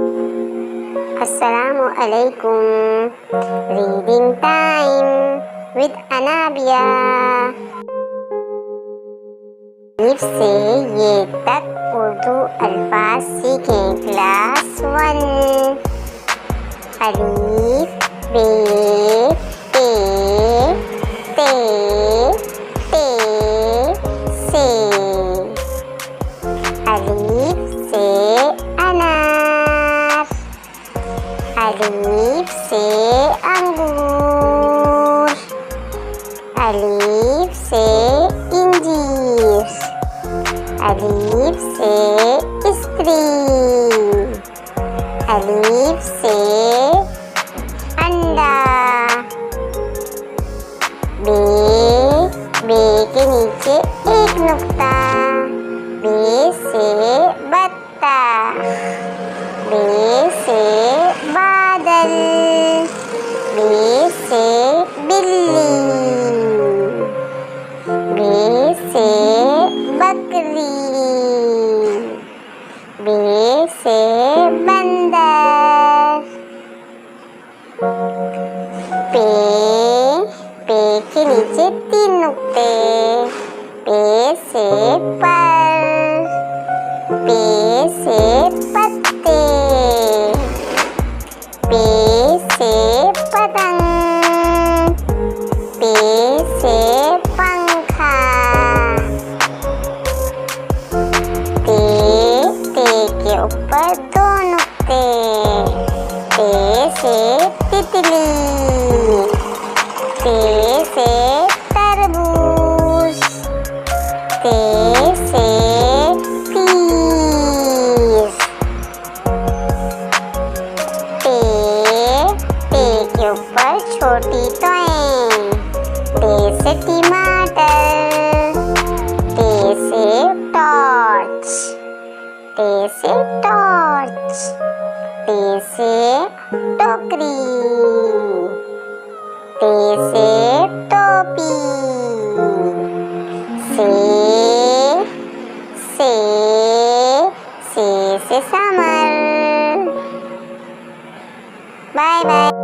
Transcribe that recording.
Assalamualaikum. Reading time with Anabia. अलिफ से ये तक उर्दू अल्फाज सीखें। क्लास 1। अलिफ बे ते ते ते से। अलिफ से अनार। अलिफ से अंगूर। अलिफ से इंजीर। अलिफ से स्त्री। अलिफ से अंडा। बे के नीचे एक नुक्ता। बे से बत्तख। बे से बादल। बे से बिल्ली। बे से बकरी। बे से बंदर। पे के नीचे 3 नुक्ते। पे से पर। पे से पत्ते। पे से पतंग। पे से पंखा। ते के ऊपर 2 नुक्ते। ते से तितली। ते से तरबूज। ते से तीर। ते के ऊपर छोटी तोएं। ते से टमाटर। ते से टॉर्च। ते से टॉर्च। ते से टोकरी। ते से टोपी। से समर। Bye bye.